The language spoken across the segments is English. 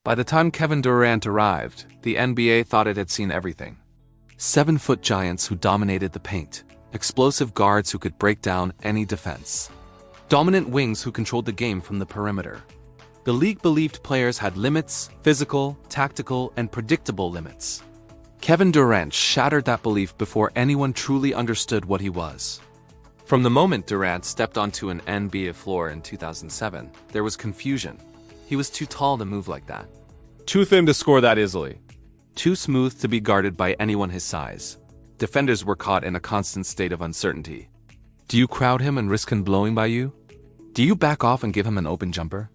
By the time Kevin Durant arrived, the NBA thought it had seen everything. 7-foot giants who dominated the paint, explosive guards who could break down any defense, dominant wings who controlled the game from the perimeter. The league believed players had limits, physical, tactical, and predictable limits. Kevin Durant shattered that belief before anyone truly understood what he was. From the moment Durant stepped onto an NBA floor in 2007, there was confusion. He was too tall to move like that. Too thin to score that easily. Too smooth to be guarded by anyone his size. Defenders were caught in a constant state of uncertainty. Do you crowd him and risk him blowing by you? Do you back off and give him an open jumper?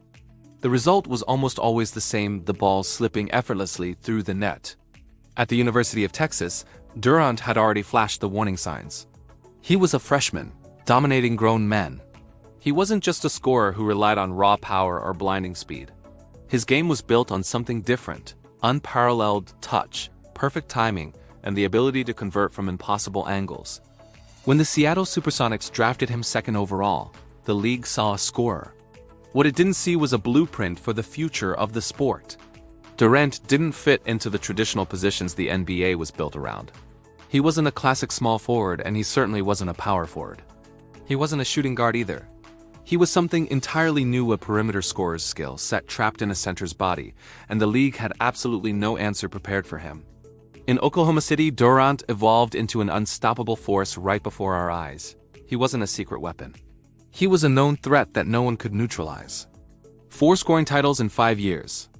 The result was almost always the same, the ball slipping effortlessly through the net. At the University of Texas, Durant had already flashed the warning signs. He was a freshman, dominating grown men. He wasn't just a scorer who relied on raw power or blinding speed. His game was built on something different: unparalleled touch, perfect timing, and the ability to convert from impossible angles. When the Seattle Supersonics drafted him second overall, the league saw a scorer. What it didn't see was a blueprint for the future of the sport. Durant didn't fit into the traditional positions the NBA was built around. He wasn't a classic small forward, and he certainly wasn't a power forward. He wasn't a shooting guard either. He was something entirely new, a perimeter scorer's skill set trapped in a center's body, and the league had absolutely no answer prepared for him. In Oklahoma City, Durant evolved into an unstoppable force right before our eyes. He wasn't a secret weapon. He was a known threat that no one could neutralize. 4 scoring titles in 5 years.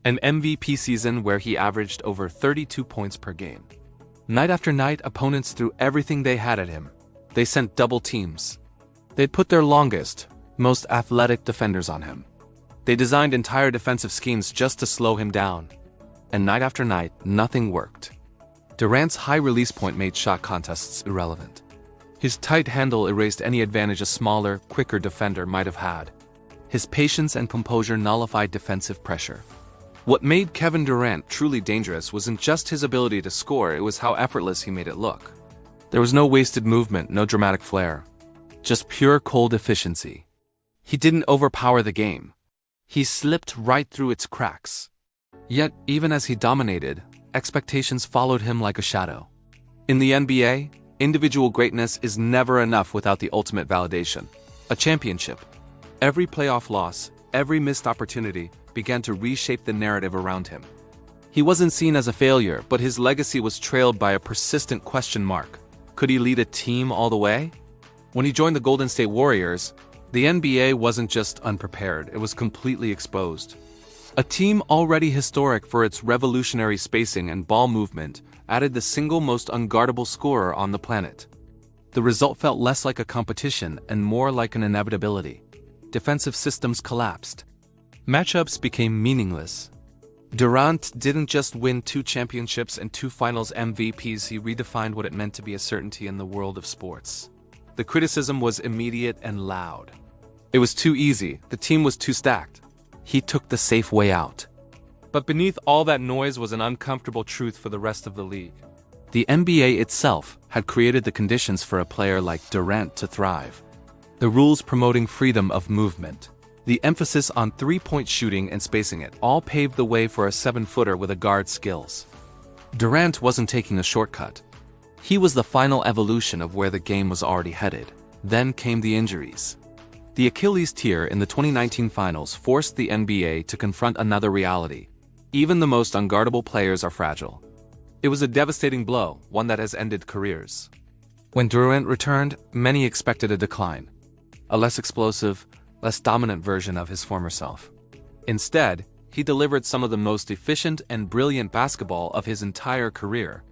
An MVP season where he averaged over 32 points per game. Night after night, opponents threw everything they had at him. They sent double teams. They'd put their longest, most athletic defenders on him. They designed entire defensive schemes just to slow him down. And night after night, nothing worked. Durant's high release point made shot contests irrelevant. His tight handle erased any advantage a smaller, quicker defender might have had. His patience and composure nullified defensive pressure. What made Kevin Durant truly dangerous wasn't just his ability to score, it was how effortless he made it look. There was no wasted movement, no dramatic flair. Just pure cold efficiency. He didn't overpower the game. He slipped right through its cracks. Yet, even as he dominated, expectations followed him like a shadow. In the NBA, individual greatness is never enough without the ultimate validation: a championship. Every playoff loss, every missed opportunity, began to reshape the narrative around him. He wasn't seen as a failure, but his legacy was trailed by a persistent question mark. Could he lead a team all the way? When he joined the Golden State Warriors, the NBA wasn't just unprepared, it was completely exposed. A team already historic for its revolutionary spacing and ball movement added the single most unguardable scorer on the planet. The result felt less like a competition and more like an inevitability. Defensive systems collapsed. Matchups became meaningless. Durant didn't just win 2 championships and 2 finals MVPs, he redefined what it meant to be a certainty in the world of sports. The criticism was immediate and loud. It was too easy, the team was too stacked. He took the safe way out. But beneath all that noise was an uncomfortable truth for the rest of the league. The NBA itself had created the conditions for a player like Durant to thrive. The rules promoting freedom of movement, the emphasis on 3-point shooting and spacing it, all paved the way for a 7-footer with a guard's skills. Durant wasn't taking a shortcut. He was the final evolution of where the game was already headed. Then came the injuries. The Achilles tear in the 2019 finals forced the NBA to confront another reality. Even the most unguardable players are fragile. It was a devastating blow, one that has ended careers. When Durant returned, many expected a decline. A less explosive, less dominant version of his former self. Instead, he delivered some of the most efficient and brilliant basketball of his entire career.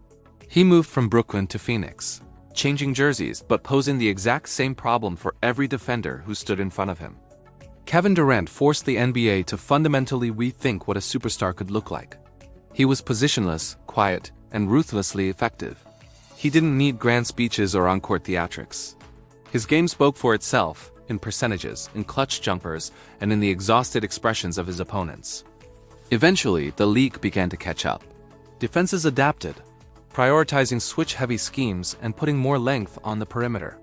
He moved from Brooklyn to Phoenix, changing jerseys but posing the exact same problem for every defender who stood in front of him. Kevin Durant forced the NBA to fundamentally rethink what a superstar could look like. He was positionless, quiet, and ruthlessly effective. He didn't need grand speeches or on-court theatrics. His game spoke for itself, in percentages, in clutch jumpers, and in the exhausted expressions of his opponents. Eventually, the league began to catch up. Defenses adapted, prioritizing switch-heavy schemes and putting more length on the perimeter.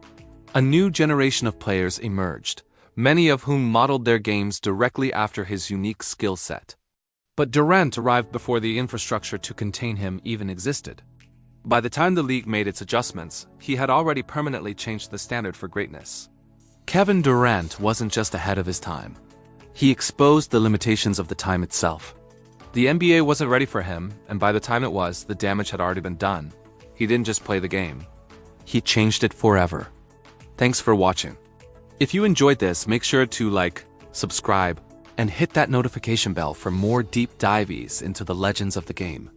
A new generation of players emerged, many of whom modeled their games directly after his unique skill set. But Durant arrived before the infrastructure to contain him even existed. By the time the league made its adjustments, he had already permanently changed the standard for greatness. Kevin Durant wasn't just ahead of his time. He exposed the limitations of the time itself. The NBA wasn't ready for him, and by the time it was, the damage had already been done. He didn't just play the game. He changed it forever. Thanks for watching. If you enjoyed this, make sure to like, subscribe, and hit that notification bell for more deep dives into the legends of the game.